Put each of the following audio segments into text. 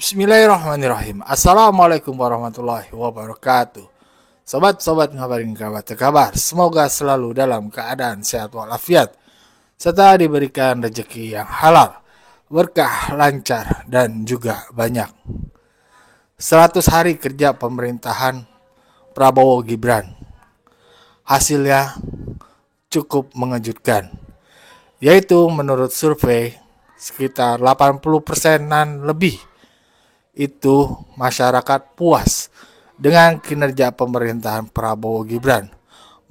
Bismillahirrahmanirrahim. Assalamualaikum warahmatullahi wabarakatuh. Sobat-sobat ngabarin kabar. Semoga selalu dalam keadaan sehat walafiat, serta diberikan rezeki yang halal, berkah, lancar, dan juga banyak. 100 hari kerja pemerintahan Prabowo Gibran. Hasilnya cukup mengejutkan, yaitu menurut survei sekitar 80%-an lebih itu masyarakat puas dengan kinerja pemerintahan Prabowo Gibran,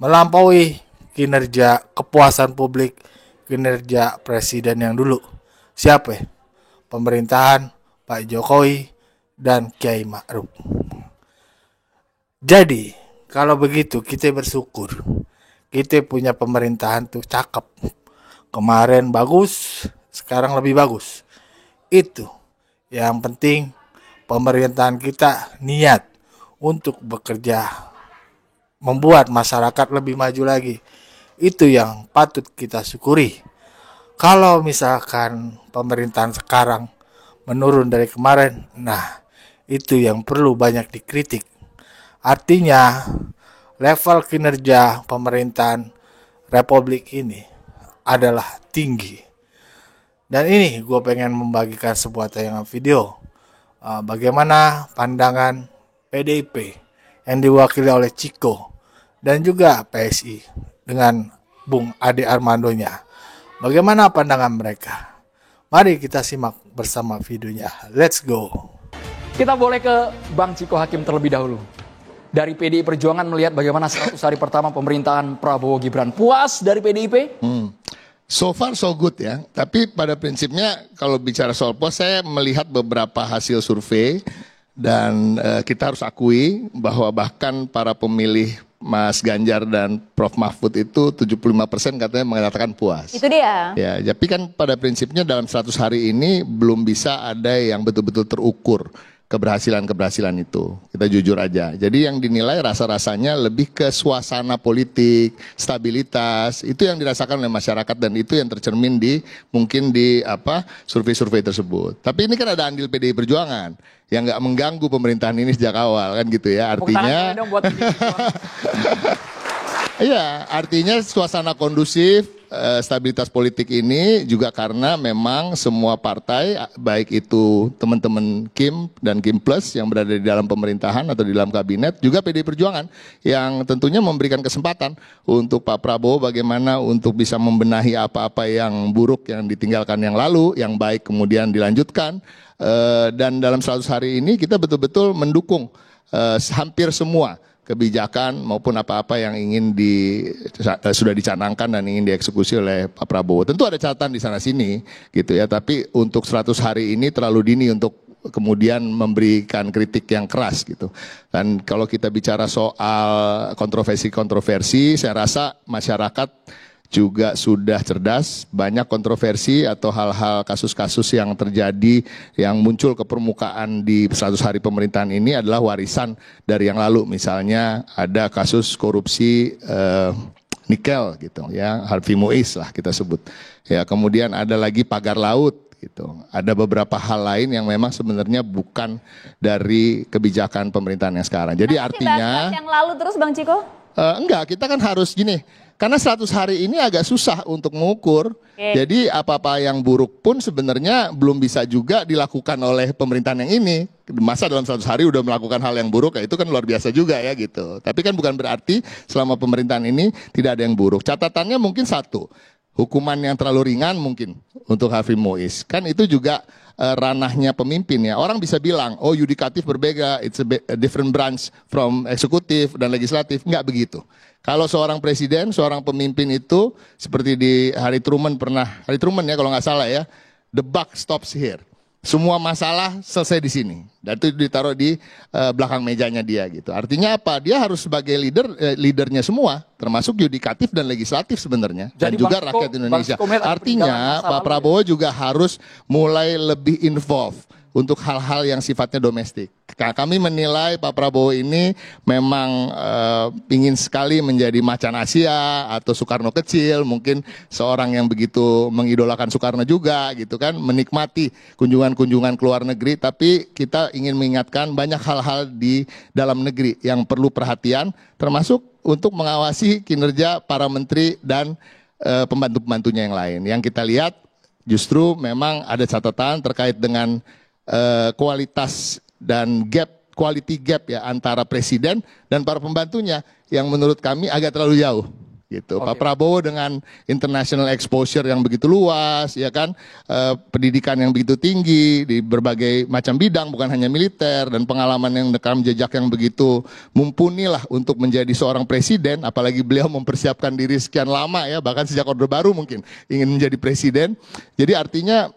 melampaui kinerja kepuasan publik kinerja presiden yang dulu. Siapa? Pemerintahan Pak Jokowi dan Kiai Ma'ruf. Jadi, kalau begitu kita bersyukur. Kita punya pemerintahan tuh cakep. Kemarin bagus, sekarang lebih bagus. Itu yang penting. Pemerintahan kita niat untuk bekerja, membuat masyarakat lebih maju lagi. Itu yang patut kita syukuri. Kalau misalkan pemerintahan sekarang menurun dari kemarin, nah itu yang perlu banyak dikritik. Artinya level kinerja pemerintahan Republik ini adalah tinggi. Dan ini gue pengen membagikan sebuah tayangan video. Bagaimana pandangan PDIP yang diwakili oleh Ciko dan juga PSI dengan Bung Ade Armandonya. Bagaimana pandangan mereka? Mari kita simak bersama videonya. Let's go. Kita boleh ke Bang Ciko Hakim terlebih dahulu. Dari PDI Perjuangan melihat bagaimana 100 hari pertama pemerintahan Prabowo Gibran. Puas dari PDIP? So far so good ya, tapi pada prinsipnya kalau bicara soal puas, saya melihat beberapa hasil survei dan kita harus akui bahwa bahkan para pemilih Mas Ganjar dan Prof Mahfud itu 75% katanya mengatakan puas. Itu dia. Ya, tapi kan pada prinsipnya dalam 100 hari ini belum bisa ada yang betul-betul terukur keberhasilan itu. Kita jujur aja. Jadi yang dinilai rasa-rasanya lebih ke suasana politik, stabilitas, itu yang dirasakan oleh masyarakat dan itu yang tercermin di mungkin di survei-survei tersebut. Tapi ini kan ada andil PDI Perjuangan yang nggak mengganggu pemerintahan ini sejak awal kan gitu ya. Artinya iya, artinya suasana kondusif, stabilitas politik ini juga karena memang semua partai, baik itu teman-teman Kim dan Kim Plus yang berada di dalam pemerintahan atau di dalam kabinet, juga PDI Perjuangan yang tentunya memberikan kesempatan untuk Pak Prabowo bagaimana untuk bisa membenahi apa-apa yang buruk yang ditinggalkan yang lalu, yang baik kemudian dilanjutkan. Dan dalam 100 hari ini kita betul-betul mendukung hampir semua kebijakan maupun apa-apa yang ingin sudah dicanangkan dan ingin dieksekusi oleh Pak Prabowo. Tentu ada catatan di sana sini gitu ya, tapi untuk 100 hari ini terlalu dini untuk kemudian memberikan kritik yang keras gitu. Dan kalau kita bicara soal kontroversi, saya rasa masyarakat juga sudah cerdas, banyak kontroversi atau hal-hal kasus-kasus yang terjadi yang muncul ke permukaan di 100 hari pemerintahan ini adalah warisan dari yang lalu. Misalnya ada kasus korupsi nikel gitu ya, Harvey Muiz lah kita sebut. Ya, kemudian ada lagi pagar laut gitu. Ada beberapa hal lain yang memang sebenarnya bukan dari kebijakan pemerintahan yang sekarang. Jadi artinya yang lalu terus Bang Ciko? Enggak, kita kan harus gini. Karena 100 hari ini agak susah untuk mengukur. Jadi apa-apa yang buruk pun sebenarnya belum bisa juga dilakukan oleh pemerintahan yang ini. Masa dalam 100 hari udah melakukan hal yang buruk, ya itu kan luar biasa juga ya gitu. Tapi kan bukan berarti selama pemerintahan ini tidak ada yang buruk. Catatannya mungkin satu, hukuman yang terlalu ringan mungkin untuk Harvey Muiz. Kan itu juga ranahnya pemimpin ya. Orang bisa bilang, oh yudikatif berbeda, it's a different branch from eksekutif dan legislatif. Enggak begitu. Kalau seorang presiden, seorang pemimpin itu seperti di Harry Truman ya kalau nggak salah ya, the buck stops here. Semua masalah selesai di sini. Dan itu ditaruh di belakang mejanya dia gitu. Artinya apa? Dia harus sebagai leadernya semua, termasuk yudikatif dan legislatif sebenarnya. Dan juga rakyat Indonesia. Artinya Pak Prabowo juga harus mulai lebih involved untuk hal-hal yang sifatnya domestik. Kami menilai Pak Prabowo ini memang ingin sekali menjadi macan Asia atau Soekarno kecil, mungkin seorang yang begitu mengidolakan Soekarno juga gitu kan, menikmati kunjungan-kunjungan ke luar negeri, tapi kita ingin mengingatkan banyak hal-hal di dalam negeri yang perlu perhatian, termasuk untuk mengawasi kinerja para menteri dan pembantu-pembantunya yang lain. Yang kita lihat justru memang ada catatan terkait dengan kualitas dan quality gap ya antara presiden dan para pembantunya yang menurut kami agak terlalu jauh. Gitu. Pak Prabowo dengan international exposure yang begitu luas, ya kan, pendidikan yang begitu tinggi di berbagai macam bidang, bukan hanya militer, dan pengalaman yang rekam jejak yang begitu mumpuni lah untuk menjadi seorang presiden, apalagi beliau mempersiapkan diri sekian lama ya, bahkan sejak Orde Baru mungkin ingin menjadi presiden. Jadi artinya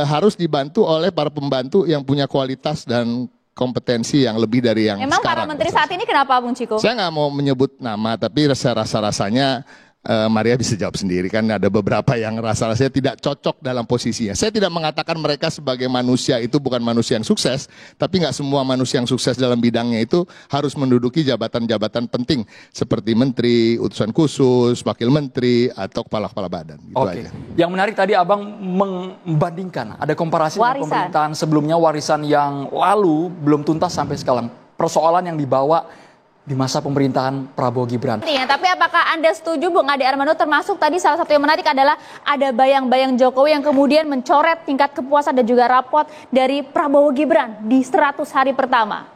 harus dibantu oleh para pembantu yang punya kualitas dan kompetensi yang lebih dari yang Memang sekarang. para menteri saat ini kenapa, Bung Ciko? Saya nggak mau menyebut nama, tapi rasa-rasanya Maria bisa jawab sendiri, kan ada beberapa yang rasa-rasanya tidak cocok dalam posisinya. Saya tidak mengatakan mereka sebagai manusia itu bukan manusia yang sukses, tapi nggak semua manusia yang sukses dalam bidangnya itu harus menduduki jabatan-jabatan penting seperti menteri, utusan khusus, wakil menteri, atau kepala-kepala badan. Gitu aja. Yang menarik tadi Abang membandingkan, ada komparasi dengan pemerintahan sebelumnya, warisan yang lalu belum tuntas sampai sekarang. Persoalan yang dibawa di masa pemerintahan Prabowo Gibran. Tapi apakah Anda setuju, Bung Ade Armando, termasuk tadi salah satu yang menarik adalah ada bayang-bayang Jokowi yang kemudian mencoret tingkat kepuasan dan juga rapot dari Prabowo Gibran di 100 hari pertama?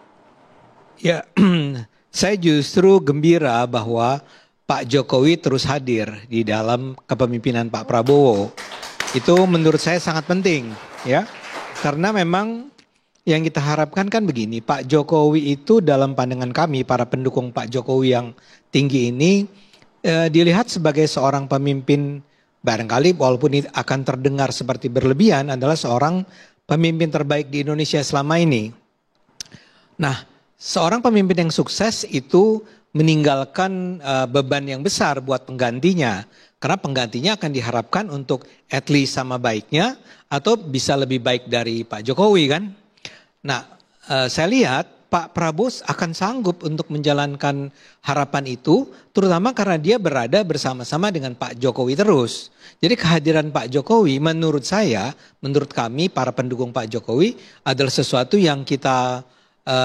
Ya, saya justru gembira bahwa Pak Jokowi terus hadir di dalam kepemimpinan Pak Prabowo. Itu menurut saya sangat penting, ya. Karena memang yang kita harapkan kan begini, Pak Jokowi itu dalam pandangan kami, para pendukung Pak Jokowi yang tinggi ini, dilihat sebagai seorang pemimpin, barangkali walaupun ini akan terdengar seperti berlebihan, adalah seorang pemimpin terbaik di Indonesia selama ini. Nah, seorang pemimpin yang sukses itu meninggalkan beban yang besar buat penggantinya. Karena penggantinya akan diharapkan untuk at least sama baiknya atau bisa lebih baik dari Pak Jokowi kan. Nah, saya lihat Pak Prabowo akan sanggup untuk menjalankan harapan itu, terutama karena dia berada bersama-sama dengan Pak Jokowi terus. Jadi kehadiran Pak Jokowi menurut saya, menurut kami para pendukung Pak Jokowi adalah sesuatu yang kita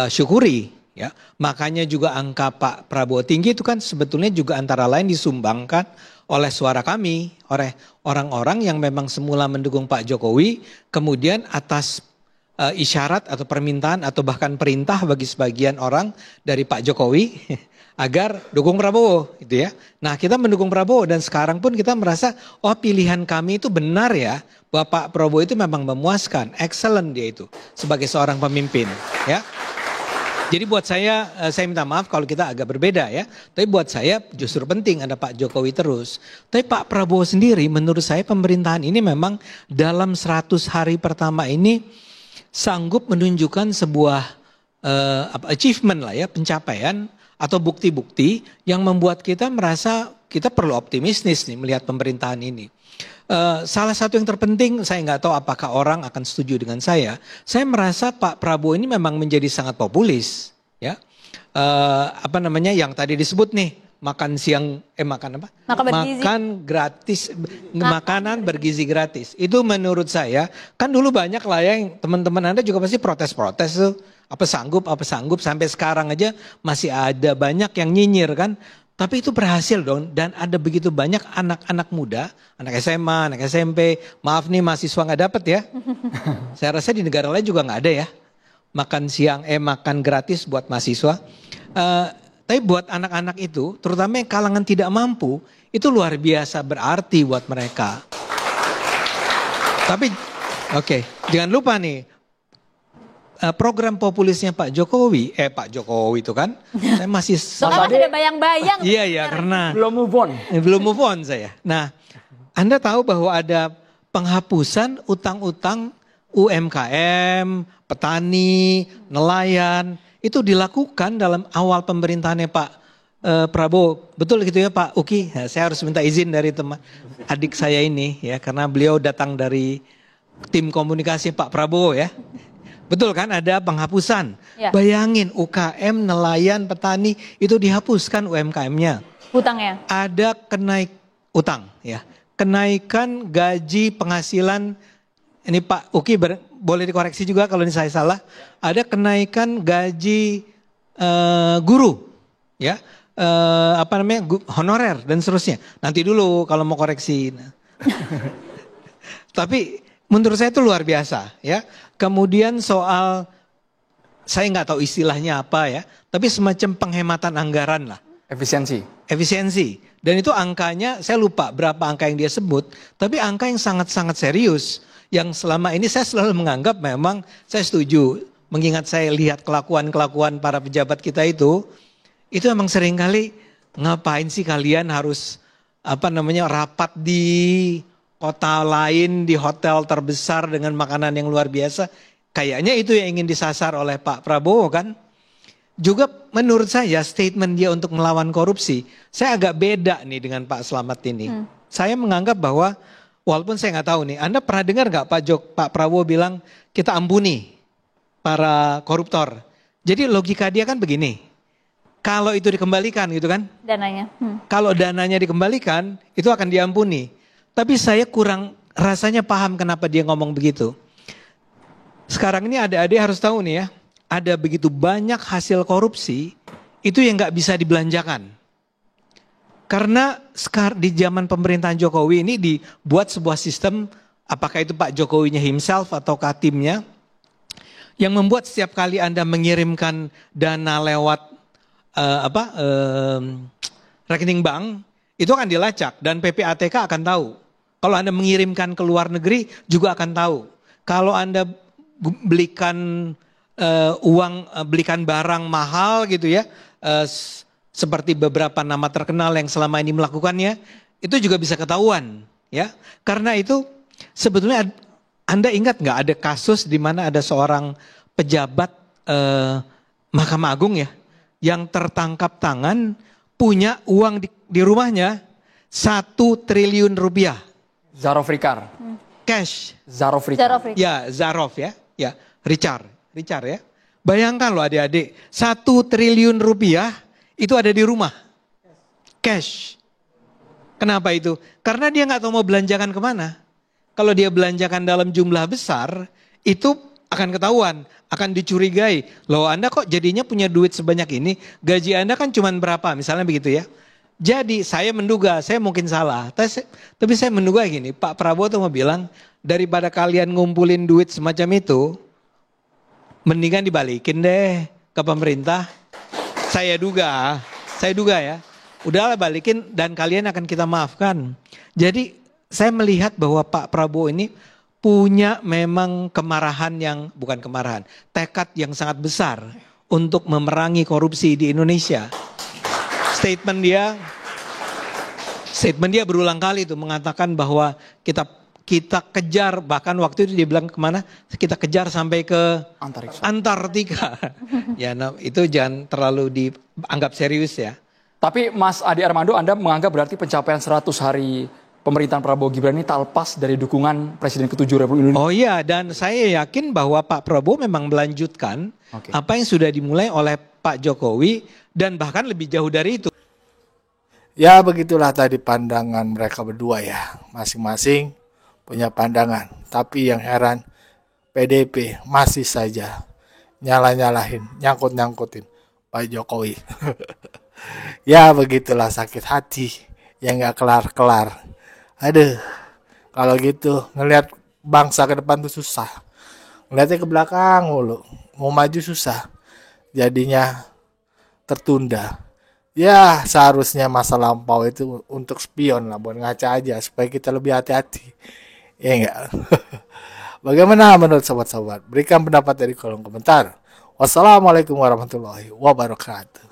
syukuri. Ya, makanya juga angka Pak Prabowo tinggi itu kan sebetulnya juga antara lain disumbangkan oleh suara kami, oleh orang-orang yang memang semula mendukung Pak Jokowi, kemudian atas isyarat atau permintaan atau bahkan perintah bagi sebagian orang dari Pak Jokowi agar dukung Prabowo gitu ya. Nah, kita mendukung Prabowo dan sekarang pun kita merasa oh pilihan kami itu benar ya, bahwa Pak Prabowo itu memang memuaskan, excellent dia itu sebagai seorang pemimpin ya. Jadi buat saya minta maaf kalau kita agak berbeda ya. Tapi buat saya justru penting ada Pak Jokowi terus. Tapi Pak Prabowo sendiri menurut saya pemerintahan ini memang dalam 100 hari pertama ini sanggup menunjukkan sebuah achievement lah ya, pencapaian atau bukti-bukti yang membuat kita merasa kita perlu optimistis nih melihat pemerintahan ini. Salah satu yang terpenting, saya nggak tahu apakah orang akan setuju dengan saya merasa Pak Prabowo ini memang menjadi sangat populis ya. Yang tadi disebut nih, makan siang makan apa? Makan gratis, makanan bergizi gratis. Itu menurut saya, kan dulu banyak lah ya yang teman-teman Anda juga pasti protes-protes tuh. Apa sanggup sampai sekarang aja masih ada banyak yang nyinyir kan. Tapi itu berhasil dong, dan ada begitu banyak anak-anak muda, anak SMA, anak SMP, maaf nih mahasiswa nggak dapet ya. Saya rasa di negara lain juga nggak ada ya. Makan siang, makan gratis buat mahasiswa. Tapi buat anak-anak itu, terutama yang kalangan tidak mampu, itu luar biasa berarti buat mereka. Tapi, jangan lupa nih, program populisnya Pak Jokowi itu kan, saya masih ada bayang-bayang. Iya, karena belum move on saya. Nah, Anda tahu bahwa ada penghapusan utang-utang UMKM, petani, nelayan, itu dilakukan dalam awal pemerintahannya Pak Prabowo. Betul gitu ya Pak Uki? Nah, saya harus minta izin dari teman adik saya ini ya, karena beliau datang dari tim komunikasi Pak Prabowo ya. Betul kan, ada penghapusan. Ya. Bayangin UKM, nelayan, petani itu dihapuskan UMKM-nya. Hutangnya. Ada utang ya. Kenaikan gaji penghasilan, ini Pak Uki boleh dikoreksi juga kalau ini saya salah. Ada kenaikan gaji guru ya. Honorer dan seterusnya. Nanti dulu kalau mau koreksi. Tapi menurut saya itu luar biasa ya. Kemudian soal, saya nggak tahu istilahnya apa ya, tapi semacam penghematan anggaran lah. Efisiensi. Dan itu angkanya, saya lupa berapa angka yang dia sebut, tapi angka yang sangat-sangat serius. Yang selama ini saya selalu menganggap memang, saya setuju, mengingat saya lihat kelakuan-kelakuan para pejabat kita itu memang seringkali ngapain sih kalian harus rapat di kota lain, di hotel terbesar dengan makanan yang luar biasa. Kayaknya itu yang ingin disasar oleh Pak Prabowo kan. Juga menurut saya statement dia untuk melawan korupsi, saya agak beda nih dengan Pak Slamet ini. Saya menganggap bahwa, walaupun saya nggak tahu nih, Anda pernah dengar nggak Pak Prabowo bilang kita ampuni para koruptor. Jadi logika dia kan begini, kalau itu dikembalikan gitu kan. Dananya. Kalau dananya dikembalikan, itu akan diampuni. Tapi saya kurang rasanya paham kenapa dia ngomong begitu. Sekarang ini adik-adik harus tahu nih ya, ada begitu banyak hasil korupsi, itu yang nggak bisa dibelanjakan. Karena di zaman pemerintahan Jokowi ini dibuat sebuah sistem, apakah itu Pak Jokowinya himself atau timnya, yang membuat setiap kali Anda mengirimkan dana lewat rekening bank, itu akan dilacak dan PPATK akan tahu. Kalau Anda mengirimkan ke luar negeri juga akan tahu. Kalau Anda belikan belikan barang mahal gitu ya, seperti beberapa nama terkenal yang selama ini melakukannya, itu juga bisa ketahuan ya. Karena itu sebetulnya Anda ingat nggak ada kasus di mana ada seorang pejabat Mahkamah Agung ya, yang tertangkap tangan punya uang di rumahnya 1 triliun rupiah. Zarofrikar. Cash. Zarofrikar. Ya, Zarov ya. Ya, Richard ya. Bayangkan loh adik-adik, 1 triliun rupiah itu ada di rumah. Cash. Kenapa itu? Karena dia nggak tahu mau belanjakan kemana. Kalau dia belanjakan dalam jumlah besar, itu akan ketahuan, akan dicurigai. Loh Anda kok jadinya punya duit sebanyak ini, gaji Anda kan cuma berapa, misalnya begitu ya. Jadi saya menduga, saya mungkin salah, tapi saya menduga gini, Pak Prabowo tuh mau bilang, daripada kalian ngumpulin duit semacam itu, mendingan dibalikin deh ke pemerintah. Saya duga ya, udahlah balikin dan kalian akan kita maafkan. Jadi saya melihat bahwa Pak Prabowo ini punya memang bukan kemarahan, tekad yang sangat besar untuk memerangi korupsi di Indonesia. Statement dia berulang kali itu mengatakan bahwa kita kejar, bahkan waktu itu dia bilang kemana? Kita kejar sampai ke Antartika. Ya, nah, itu jangan terlalu dianggap serius ya. Tapi Mas Adi Armando, Anda menganggap berarti pencapaian 100 hari pemerintahan Prabowo Gibran ini tak lepas dari dukungan Presiden ke-7 Republik Indonesia? Oh iya, dan saya yakin bahwa Pak Prabowo memang melanjutkan apa yang sudah dimulai oleh Pak Jokowi dan bahkan lebih jauh dari itu. Ya begitulah tadi pandangan mereka berdua ya. Masing-masing punya pandangan. Tapi yang heran PDP masih saja nyalahin, nyangkut-nyangkutin Pak Jokowi. Ya begitulah sakit hati yang gak kelar-kelar. Aduh, kalau gitu ngelihat bangsa ke depan tuh susah. Ngeliatnya ke belakang mulu. Mau maju susah. Jadinya tertunda. Ya seharusnya masa lampau itu untuk spion lah, buat ngaca aja supaya kita lebih hati-hati. Ya enggak? Bagaimana menurut sobat-sobat? Berikan pendapat dari kolom komentar. Wassalamualaikum warahmatullahi wabarakatuh.